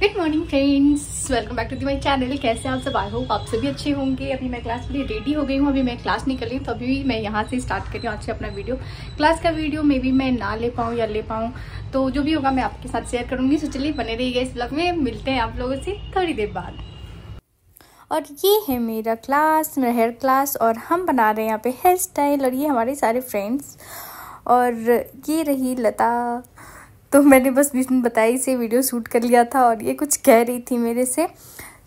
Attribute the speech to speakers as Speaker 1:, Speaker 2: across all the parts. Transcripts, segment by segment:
Speaker 1: Good morning friends, welcome back to my channel. कैसे आप सब? आई होप आप सभी अच्छे होंगे। अभी मैं क्लास के लिए रेडी हो गई हूँ। अभी मैं क्लास निकल रही हूँ, तो अभी मैं यहाँ से स्टार्ट कर रही हूँ आज से अपना वीडियो। क्लास का वीडियो मे बी मैं ना ले पाऊँ या ले पाऊँ, तो जो भी होगा मैं आपके साथ शेयर करूँगी। सो चलिए बने रहिएगा इस ब्लॉग में। मिलते हैं आप लोगों से थोड़ी देर बाद। और ये है मेरा क्लास, मेरा हेयर क्लास, और हम बना रहे हैं यहाँ पे हेयर स्टाइल। और ये हमारे सारे फ्रेंड्स, और ये रही लता। तो मैंने बस बीच में बताई से वीडियो शूट कर लिया था, और ये कुछ कह रही थी मेरे से।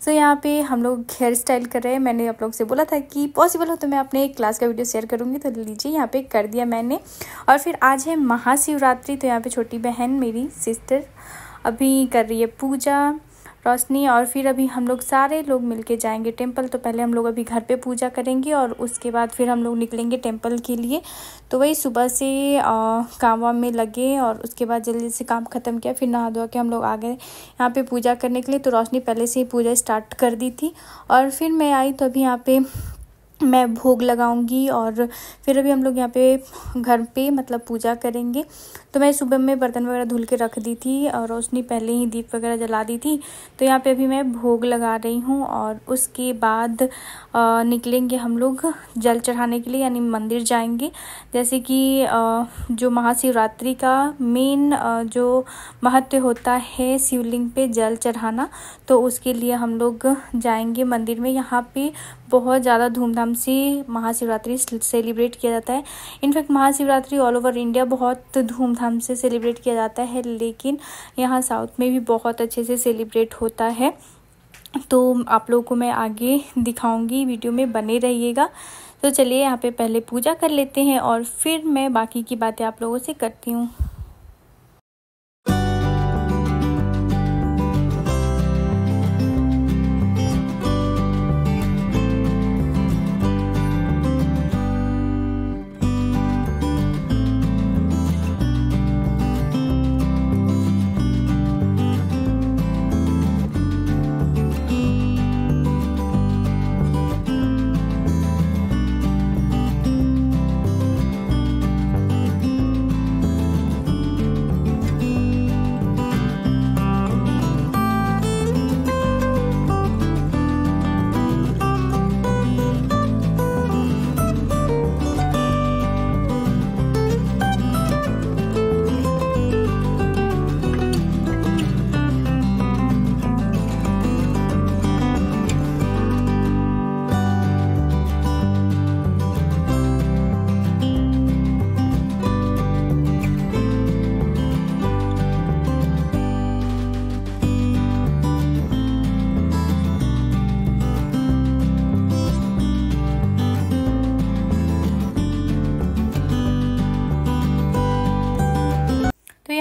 Speaker 1: सो यहाँ पे हम लोग हेयर स्टाइल कर रहे हैं। मैंने आप लोग से बोला था कि पॉसिबल हो तो मैं अपने क्लास का वीडियो शेयर करूँगी, तो लीजिए यहाँ पे कर दिया मैंने। और फिर आज है महाशिवरात्रि, तो यहाँ पे छोटी बहन मेरी सिस्टर अभी कर रही है पूजा रोशनी। और फिर अभी हम लोग सारे लोग मिलके जाएंगे टेंपल। तो पहले हम लोग अभी घर पे पूजा करेंगे और उसके बाद फिर हम लोग निकलेंगे टेंपल के लिए। तो वही सुबह से काम वाम में लगे, और उसके बाद जल्दी से काम ख़त्म किया। फिर नहा धो के हम लोग आ गए यहाँ पे पूजा करने के लिए। तो रोशनी पहले से ही पूजा स्टार्ट कर दी थी, और फिर मैं आई तो अभी यहाँ पे मैं भोग लगाऊंगी। और फिर अभी हम लोग यहाँ पे घर पे मतलब पूजा करेंगे। तो मैं सुबह में बर्तन वगैरह धुल के रख दी थी, और रोशनी पहले ही दीप वगैरह जला दी थी। तो यहाँ पे अभी मैं भोग लगा रही हूँ, और उसके बाद निकलेंगे हम लोग जल चढ़ाने के लिए, यानी मंदिर जाएंगे। जैसे कि जो महाशिवरात्रि का मेन जो महत्व होता है शिवलिंग पे जल चढ़ाना, तो उसके लिए हम लोग जाएंगे मंदिर में। यहाँ पे बहुत ज़्यादा धूमधाम से महाशिवरात्रि सेलिब्रेट किया जाता है। In fact Mahashivratri all over India बहुत धूमधाम से सेलिब्रेट किया जाता है, लेकिन यहाँ साउथ में भी बहुत अच्छे से सेलिब्रेट होता है। तो आप लोगों को मैं आगे दिखाऊंगी, वीडियो में बने रहिएगा। तो चलिए यहाँ पे पहले पूजा कर लेते हैं, और फिर मैं बाकी की बातें आप लोगों से करती हूँ।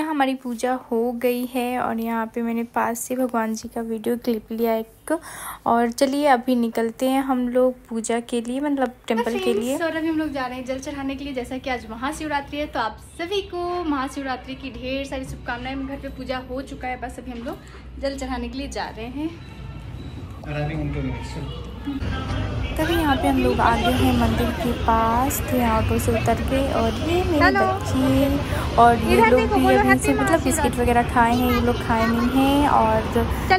Speaker 1: हमारी पूजा हो गई है, और यहाँ पे मैंने पास से भगवान जी का वीडियो क्लिप लिया एक। और चलिए अभी निकलते हैं हम लोग पूजा के लिए, मतलब टेंपल के लिए। और अभी हम लोग जा रहे हैं जल चढ़ाने के लिए। जैसा कि आज महाशिवरात्रि है, तो आप सभी को महाशिवरात्रि की ढेर सारी शुभकामनाएं। घर पे पूजा हो चुका है, बस अभी हम लोग जल चढ़ाने के लिए जा रहे हैं। तभी यहाँ पे हम लोग आ गए हैं मंदिर के पास। तो यहाँ ऑटो से उतर के, और ये मेरे बच्चे और ये लोग भी अभी से मतलब बिस्किट वगैरह खाए हैं, ये लोग खाए नहीं हैं। और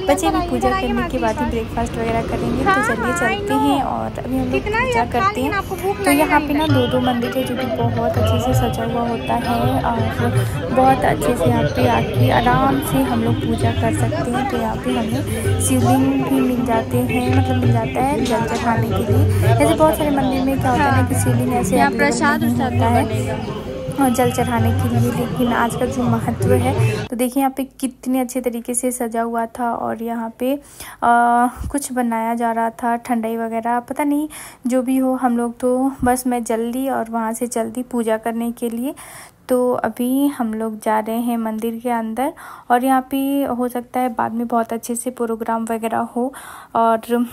Speaker 1: बच्चे भी पूजा करने के बाद ही ब्रेकफास्ट वगैरह करेंगे। तो चलिए चलते हैं, और अभी हम लोग पूजा करते हैं। तो यहाँ पे ना दो मंदिर है, जो कि बहुत अच्छे से सजा हुआ होता है, और बहुत अच्छे से यहाँ पे आके आराम से हम लोग पूजा कर सकते हैं। तो यहाँ पे हमें शिवलिंग भी मिल जाते हैं, मतलब मिल जाता है जल चढ़ाने के लिए। ऐसे बहुत सारे मंदिर में क्या होता है ना कि शिवलिंग ऐसे प्रसाद होता है और जल चढ़ाने के लिए, लेकिन आज का जो महत्व है, तो देखिए यहाँ पे कितने अच्छे तरीके से सजा हुआ था। और यहाँ पे कुछ बनाया जा रहा था, ठंडाई वगैरह, पता नहीं जो भी हो। हम लोग तो बस मैं जल्दी और वहाँ से जल्दी पूजा करने के लिए। तो अभी हम लोग जा रहे हैं मंदिर के अंदर, और यहाँ पे हो सकता है बाद में बहुत अच्छे से प्रोग्राम वगैरह हो। और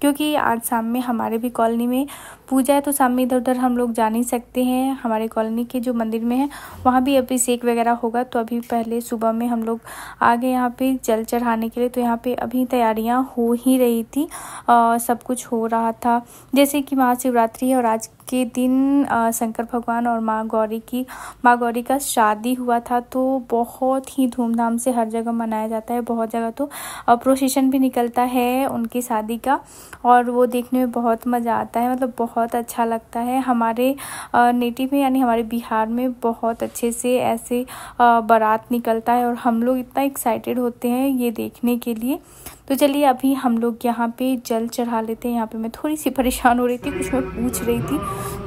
Speaker 1: क्योंकि आज शाम में हमारे भी कॉलोनी में पूजा है, तो शाम में इधर उधर हम लोग जा नहीं सकते हैं। हमारे कॉलोनी के जो मंदिर में है वहाँ भी अभिषेक वगैरह होगा। तो अभी पहले सुबह में हम लोग आ गए यहाँ पे जल चढ़ाने के लिए। तो यहाँ पे अभी तैयारियाँ हो ही रही थी, सब कुछ हो रहा था। जैसे कि महाशिवरात्रि है और आज के दिन शंकर भगवान और माँ गौरी का शादी हुआ था। तो बहुत ही धूमधाम से हर जगह मनाया जाता है, बहुत जगह तो प्रोसेशन भी निकलता है उनकी शादी का, और वो देखने में बहुत मज़ा आता है, मतलब बहुत अच्छा लगता है। हमारे नेटिव में यानी हमारे बिहार में बहुत अच्छे से ऐसे बारात निकलता है और हम लोग इतना एक्साइटेड होते हैं ये देखने के लिए। तो चलिए अभी हम लोग यहाँ पे जल चढ़ा लेते हैं। यहाँ पे मैं थोड़ी सी परेशान हो रही थी, कुछ मैं पूछ रही थी,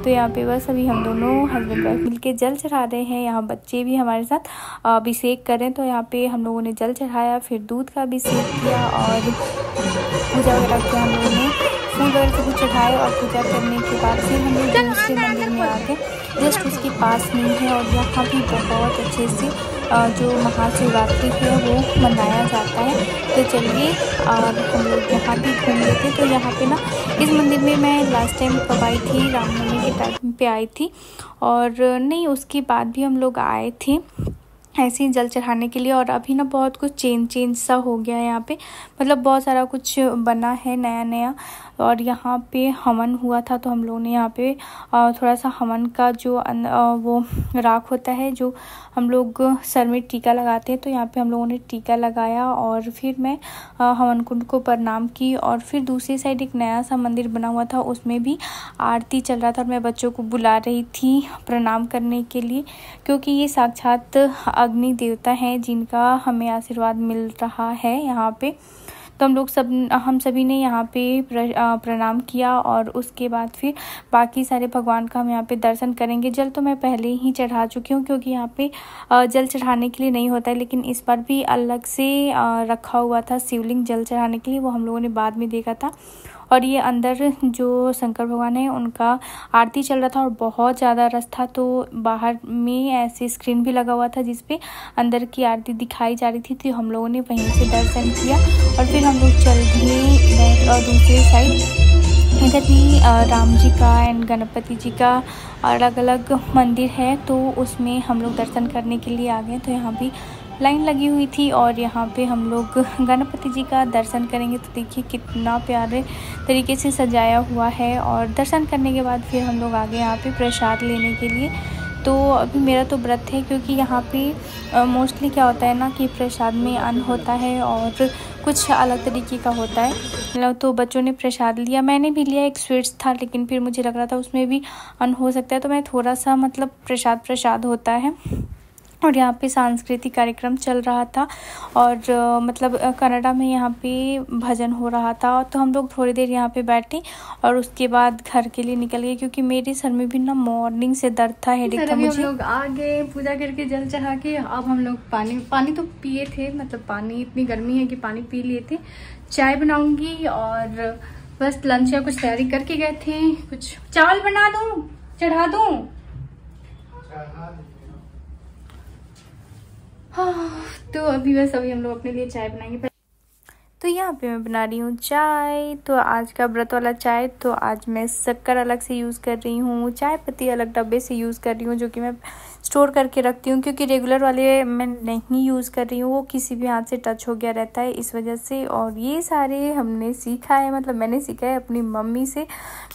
Speaker 1: तो यहाँ पे बस अभी हम दोनों हस्बैंड वाइफ मिलके जल चढ़ा रहे हैं। यहाँ बच्चे भी हमारे साथ अभिषेक करें, तो यहाँ पे हम लोगों ने जल चढ़ाया, फिर दूध का अभिषेक किया और पूजा वगैरह किया। हम लोगों ने फूल वगैरह सब कुछ चढ़ाए और पूजा करने के बाद फिर हम लोग दूसरे मंदिर में आ गए, जस्ट उसके पास में है। और यहाँ भी बहुत अच्छे से जो महाशिवरात्रि है वो मनाया जाता है। तो चलिए और हम लोग यहाँ भी घूम लेते हैं। तो यहाँ पे ना इस मंदिर में मैं लास्ट टाइम कब आई थी, रामनवमी के टाइम पे आई थी, और नहीं उसके बाद भी हम लोग आए थे ऐसे ही जल चढ़ाने के लिए। और अभी ना बहुत कुछ चेंज सा हो गया है यहाँ पे, मतलब बहुत सारा कुछ बना है नया नया। और यहाँ पे हवन हुआ था, तो हम लोगों ने यहाँ पे थोड़ा सा हवन का जो वो राख होता है जो हम लोग सर में टीका लगाते हैं, तो यहाँ पे हम लोगों ने टीका लगाया और फिर मैं हवन कुंड को प्रणाम की। और फिर दूसरी साइड एक नया सा मंदिर बना हुआ था, उसमें भी आरती चल रहा था और मैं बच्चों को बुला रही थी प्रणाम करने के लिए, क्योंकि ये साक्षात अग्नि देवता हैं जिनका हमें आशीर्वाद मिल रहा है यहाँ पे। तो हम सभी ने यहाँ पे प्रणाम किया और उसके बाद फिर बाकी सारे भगवान का हम यहाँ पे दर्शन करेंगे। जल तो मैं पहले ही चढ़ा चुकी हूँ, क्योंकि यहाँ पे जल चढ़ाने के लिए नहीं होता है, लेकिन इस बार भी अलग से रखा हुआ था शिवलिंग जल चढ़ाने के लिए, वो हम लोगों ने बाद में देखा था। और ये अंदर जो शंकर भगवान है उनका आरती चल रहा था और बहुत ज़्यादा रश था, तो बाहर में ऐसे स्क्रीन भी लगा हुआ था जिसपे अंदर की आरती दिखाई जा रही थी। तो हम लोगों ने वहीं से दर्शन किया और फिर हम लोग चल दिए इधर और दूसरी साइड। इधर भी राम जी का एंड गणपति जी का अलग अलग मंदिर है, तो उसमें हम लोग दर्शन करने के लिए आ गए। तो यहाँ भी लाइन लगी हुई थी और यहाँ पे हम लोग गणपति जी का दर्शन करेंगे। तो देखिए कितना प्यारे तरीके से सजाया हुआ है। और दर्शन करने के बाद फिर हम लोग आ गए यहाँ पे प्रसाद लेने के लिए। तो अभी मेरा तो व्रत है, क्योंकि यहाँ पे मोस्टली क्या होता है ना कि प्रसाद में अन्न होता है और कुछ अलग तरीके का होता है। तो बच्चों ने प्रसाद लिया, मैंने भी लिया, एक स्वीट्स था, लेकिन फिर मुझे लग रहा था उसमें भी अन्न हो सकता है, तो मैं थोड़ा सा मतलब प्रसाद होता है। और यहाँ पे सांस्कृतिक कार्यक्रम चल रहा था और मतलब कनाडा में यहाँ पे भजन हो रहा था। तो हम लोग थोड़ी देर यहाँ पे बैठे और उसके बाद घर के लिए निकल गए, क्योंकि मेरे सर में भी ना मॉर्निंग से दर्द था, हेडेक था मुझे। हम लोग आ गए पूजा करके जल चढ़ा के। अब हम लोग पानी तो पिए थे, मतलब पानी इतनी गर्मी है कि पानी पी लिए थे। चाय बनाऊंगी और बस लंच या कुछ तैयारी करके गए थे। कुछ चावल बना दूं, चढ़ा दूं? तो अभी हम लोग अपने लिए चाय बनाएंगे। तो यहाँ पे मैं बना रही हूँ चाय। तो आज का व्रत वाला चाय, तो आज मैं शक्कर अलग से यूज़ कर रही हूँ, चाय पत्ती अलग डब्बे से यूज़ कर रही हूँ, जो कि मैं स्टोर करके रखती हूँ, क्योंकि रेगुलर वाले मैं नहीं यूज़ कर रही हूँ, वो किसी भी हाथ से टच हो गया रहता है इस वजह से। और ये सारे हमने सीखा है, मतलब मैंने सीखा है अपनी मम्मी से।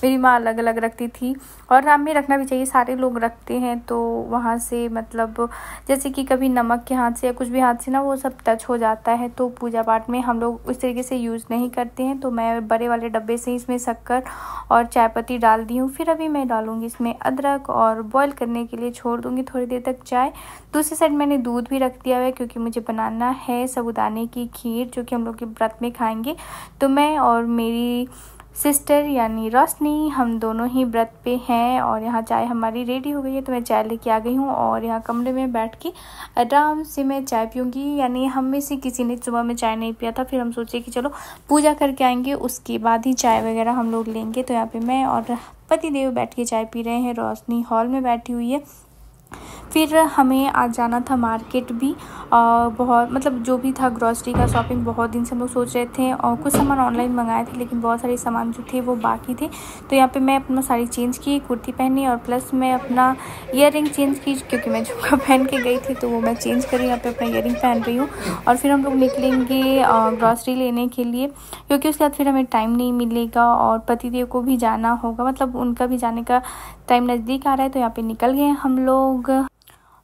Speaker 1: मेरी माँ अलग अलग रखती थी और हमें रखना भी चाहिए, सारे लोग रखते हैं। तो वहाँ से मतलब जैसे कि कभी नमक के हाथ से या कुछ भी हाथ से ना वो सब टच हो जाता है, तो पूजा पाठ में हम लोग उस तरीके से यूज़ नहीं करते हैं। तो मैं बड़े वाले डब्बे से इसमें शक्कर और चाय पत्ती डाल दी हूँ। फिर अभी मैं डालूँगी इसमें अदरक और बॉईल करने के लिए छोड़ दूँगी थोड़ी देर तक चाय। दूसरी साइड मैंने दूध भी रख दिया है, क्योंकि मुझे बनाना है साबूदाने की खीर, जो कि हम लोग के व्रत में खाएंगे। तो मैं और मेरी सिस्टर यानी रोशनी, हम दोनों ही व्रत पे हैं। और यहाँ चाय हमारी रेडी हो गई है, तो मैं चाय लेके आ गई हूँ और यहाँ कमरे में बैठ के आराम से मैं चाय पीऊँगी। यानी हम में से किसी ने सुबह में चाय नहीं पिया था, फिर हम सोचे कि चलो पूजा करके आएंगे, उसके बाद ही चाय वगैरह हम लोग लेंगे। तो यहाँ पे मैं और पति देव बैठ के चाय पी रहे हैं, रोशनी हॉल में बैठी हुई है। फिर हमें आज जाना था मार्केट भी, बहुत मतलब जो भी था ग्रॉसरी का शॉपिंग बहुत दिन से हम लोग सोच रहे थे, और कुछ सामान ऑनलाइन मंगाए थे लेकिन बहुत सारे सामान जो थे वो बाकी थे। तो यहाँ पे मैं अपना साड़ी चेंज की, कुर्ती पहनी, और प्लस मैं अपना ईयरिंग चेंज की क्योंकि मैं झुमका पहन के गई थी तो वो मैं चेंज करी, यहाँ पे अपना ईयरिंग पहन रही हूँ। और फिर हम लोग निकलेंगे ग्रॉसरी लेने के लिए, क्योंकि उसके बाद फिर हमें टाइम नहीं मिलेगा और पतिदेव को भी जाना होगा, मतलब उनका भी जाने का टाइम नज़दीक आ रहा है। तो यहाँ पे निकल गए हम लोग।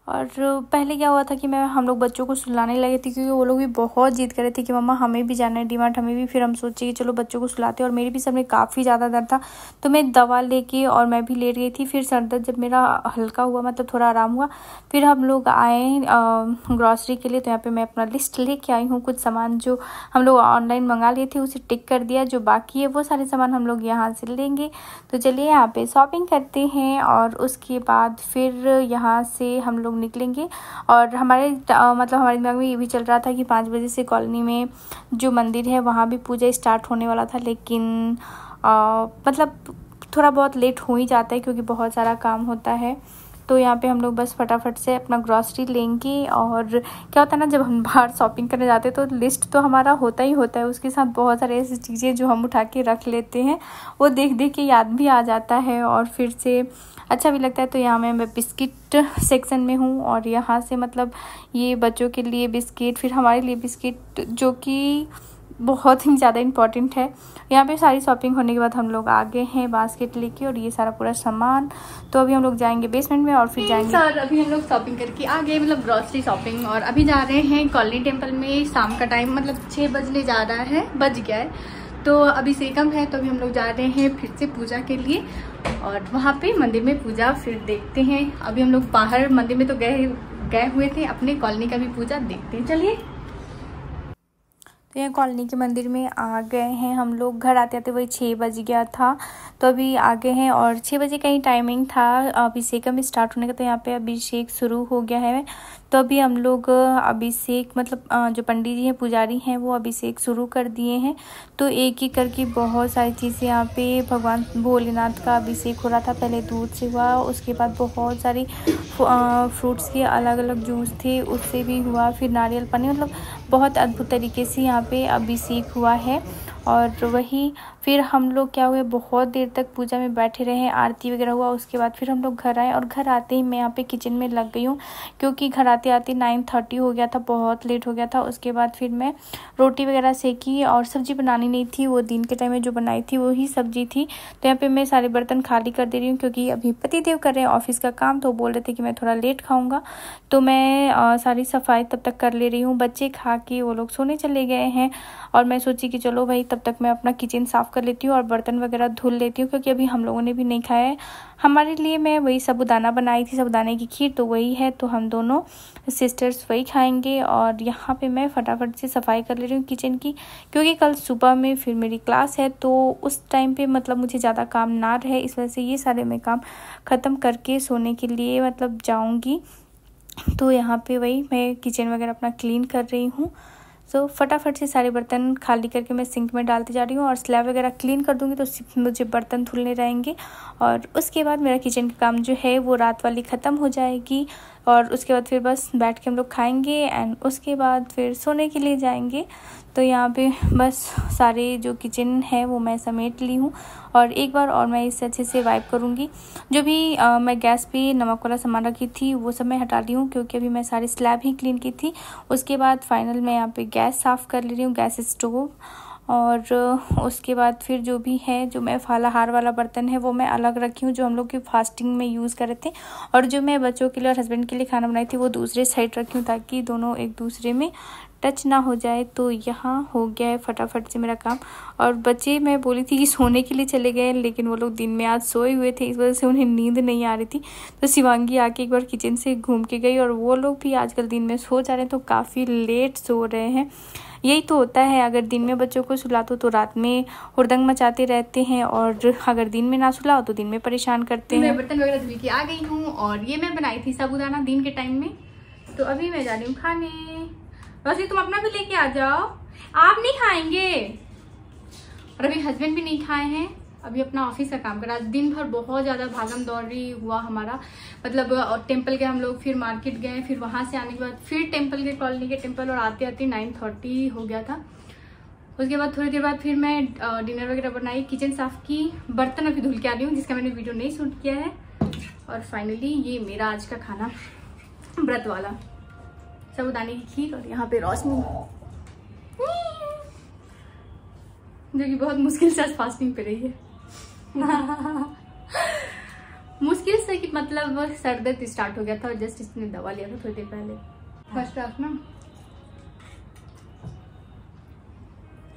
Speaker 1: और पहले क्या हुआ था कि हम लोग बच्चों को सुलाने लगे थे, क्योंकि वो लोग भी बहुत जिद कर रहे थे कि मम्मा हमें भी जाना है डीमार्ट, हमें भी। फिर हम सोचे कि चलो बच्चों को सुलाते, और मेरे भी सर में काफ़ी ज़्यादा दर्द था तो मैं दवा लेके और मैं भी लेट गई थी। फिर सर दर्द जब मेरा हल्का हुआ, मतलब थोड़ा आराम हुआ, फिर हम लोग आए ग्रॉसरी के लिए। तो यहाँ पर मैं अपना लिस्ट लेके आई हूँ, कुछ सामान जो हम लोग ऑनलाइन मंगा लिए थे उसे टिक कर दिया, जो बाकी है वो सारे सामान हम लोग यहाँ से लेंगे। तो चलिए यहाँ पर शॉपिंग करते हैं, और उसके बाद फिर यहाँ से हम लोग निकलेंगे। और हमारे दिमाग में ये भी चल रहा था कि 5 बजे से कॉलोनी में जो मंदिर है वहाँ भी पूजा स्टार्ट होने वाला था, लेकिन मतलब थोड़ा बहुत लेट हो ही जाता है क्योंकि बहुत सारा काम होता है। तो यहाँ पे हम लोग बस फटाफट से अपना ग्रॉसरी लेंगे। और क्या होता है ना, जब हम बाहर शॉपिंग करने जाते हैं तो लिस्ट तो हमारा होता ही होता है, उसके साथ बहुत सारे ऐसी चीज़ें जो हम उठा के रख लेते हैं, वो देख देख के याद भी आ जाता है और फिर से अच्छा भी लगता है। तो यहाँ मैं बिस्किट सेक्शन में हूँ, और यहाँ से मतलब ये बच्चों के लिए बिस्किट, फिर हमारे लिए बिस्किट, जो कि बहुत ही ज़्यादा इम्पॉर्टेंट है। यहाँ पे सारी शॉपिंग होने के बाद हम लोग आ गए हैं बास्केट लेके, और ये सारा पूरा सामान। तो अभी हम लोग जाएंगे बेसमेंट में और फिर जाएंगे सर। अभी हम लोग शॉपिंग करके आ गए, मतलब ग्रॉसरी शॉपिंग, और अभी जा रहे हैं कॉलोनी टेम्पल में। शाम का टाइम मतलब 6 बजने जा रहा है, बज गया है, तो अभी से कम है। तो अभी हम लोग जा रहे हैं फिर से पूजा के लिए, और वहाँ पे मंदिर में पूजा फिर देखते हैं। अभी हम लोग बाहर मंदिर में तो गए हुए थे, अपने कॉलोनी का भी पूजा देखते हैं। चलिए, तो यहाँ कॉलोनी के मंदिर में आ गए हैं हम लोग। घर आते आते वही 6 बज गया था, तो अभी आ गए हैं, और 6 बजे का ही टाइमिंग था अभिषेक में स्टार्ट होने का। तो यहाँ पे अभिषेक शुरू हो गया है। तो अभी हम लोग अभिषेक मतलब जो पंडित जी हैं, पुजारी हैं, वो अभिषेक शुरू कर दिए हैं। तो एक एक करके बहुत सारी चीज़ें यहाँ पे भगवान भोलेनाथ का अभिषेक हो रहा था। पहले दूध से हुआ, उसके बाद बहुत सारी फ्रूट्स के अलग अलग जूस थे उससे भी हुआ, फिर नारियल पानी, मतलब बहुत अद्भुत तरीके से यहाँ पे अभिषेक हुआ है। और वही फिर हम लोग क्या हुए, बहुत देर तक पूजा में बैठे रहे, आरती वगैरह हुआ। उसके बाद फिर हम लोग घर आए, और घर आते ही मैं यहाँ पे किचन में लग गई हूँ, क्योंकि घर आते आते 9:30 हो गया था, बहुत लेट हो गया था। उसके बाद फिर मैं रोटी वगैरह सेकी, और सब्ज़ी बनानी नहीं थी, वो दिन के टाइम में जो बनाई थी वही सब्ज़ी थी। तो यहाँ पर मैं सारे बर्तन खाली कर दे रही हूँ, क्योंकि अभी पतिदेव कर रहे हैं ऑफिस का काम, तो बोल रहे थे कि मैं थोड़ा लेट खाऊँगा, तो मैं सारी सफाई तब तक कर ले रही हूँ। बच्चे खा के वो लोग सोने चले गए हैं, और मैं सोची कि चलो भाई तब तक मैं अपना किचन साफ़ कर लेती हूँ और बर्तन वगैरह धुल लेती हूँ, क्योंकि अभी हम लोगों ने भी नहीं खाया है। हमारे लिए मैं वही साबूदाना बनाई थी, साबूदाने की खीर, तो वही है, तो हम दोनों सिस्टर्स वही खाएंगे। और यहाँ पे मैं फटाफट से सफाई कर ले रही हूँ किचन की, क्योंकि कल सुबह में फिर मेरी क्लास है, तो उस टाइम पे मतलब मुझे ज़्यादा काम ना रहे, इस वजह से ये सारे मैं काम ख़त्म करके सोने के लिए मतलब जाऊँगी। तो यहाँ पे वही मैं किचन वगैरह अपना क्लीन कर रही हूँ। तो फटाफट से सारे बर्तन खाली करके मैं सिंक में डालती जा रही हूँ, और स्लैब वगैरह क्लीन कर दूँगी तो मुझे बर्तन धुलने रहेंगे। और उसके बाद मेरा किचन का काम जो है वो रात वाली ख़त्म हो जाएगी, और उसके बाद फिर बस बैठ के हम लोग खाएंगे, एंड उसके बाद फिर सोने के लिए जाएंगे। तो यहाँ पे बस सारे जो किचन है वो मैं समेट ली हूँ, और एक बार और मैं इसे अच्छे से वाइप करूँगी। जो भी मैं गैस पे नमक वाला सामान रखी थी वो सब मैं हटा ली हूँ, क्योंकि अभी मैं सारी स्लैब ही क्लीन की थी। उसके बाद फाइनल मैं यहाँ पे गैस साफ़ कर ले रही हूँ, गैस स्टोव। और उसके बाद फिर जो भी है, जो मैं फलाहार वाला बर्तन है वो मैं अलग रखी हूँ, जो हम लोग की फास्टिंग में यूज़ कर रहे थे। और जो मैं बच्चों के लिए और हस्बैंड के लिए खाना बनाई थी वो दूसरे साइड रखी हूँ, ताकि दोनों एक दूसरे में टच ना हो जाए। तो यहाँ हो गया है फटाफट से मेरा काम। और बच्चे मैं बोली थी कि सोने के लिए चले गए, लेकिन वो लोग दिन में आज सोए हुए थे, इस वजह से उन्हें नींद नहीं आ रही थी। तो शिवांगी आके एक बार किचन से घूम के गई, और वो लोग भी आजकल दिन में सो जा रहे हैं, तो काफ़ी लेट सो रहे हैं। यही तो होता है, अगर दिन में बच्चों को सुला दो तो रात में हुड़दंग मचाते रहते हैं, और अगर दिन में ना सुलाओ तो दिन में परेशान करते हैं। मैं बर्तन वगैरह धुल के आ गई हूँ, और ये मैं बनाई थी साबूदाना दिन के टाइम में। तो अभी मैं जा रही हूँ खाने। वैसे तुम अपना भी लेके आ जाओ, आप नहीं खाएंगे, और अभी हस्बैंड भी नहीं खाए हैं, अभी अपना ऑफिस का काम करा। दिन भर बहुत ज्यादा भागम दौड़ी हुआ हमारा, मतलब टेम्पल गए हम लोग, फिर मार्केट गए, फिर वहां से आने के बाद फिर टेम्पल के कॉलोनी के टेम्पल, और आते आते 9:30 हो गया था। उसके बाद थोड़ी देर बाद फिर मैं डिनर वगैरह बनाई, किचन साफ की, बर्तन अभी धुल के आ रही हूँ जिसका मैंने वीडियो नहीं शूट किया है। और फाइनली ये मेरा आज का खाना, व्रत वाला साबूदाने की खीर, और यहाँ पे रोशनी जो कि बहुत मुश्किल से आज फास्टिंग पे रही है। मुश्किल से कि मतलब सर दर्द स्टार्ट हो गया था और जस्ट इसने दवा लिया था थोड़ी देर पहले। फर्स्ट क्लास ना,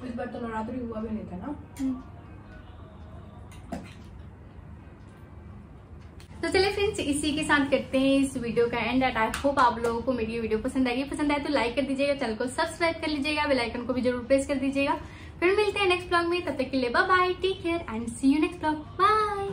Speaker 1: इस बार तो नवरात्रि हुआ भी नहीं था ना। तो चलिए फ्रेंड्स, इसी के साथ करते हैं इस वीडियो का एंड। आई होप आप लोगों को मेरी वीडियो पसंद आएगी। पसंद आए तो लाइक कर दीजिएगा, चैनल को सब्सक्राइब कर लीजिएगा, बेल आइकन को भी जरूर प्रेस कर दीजिएगा। फिर मिलते हैं नेक्स्ट ब्लॉग में, तब तक के लिए bye bye, take care and see you next blog, bye.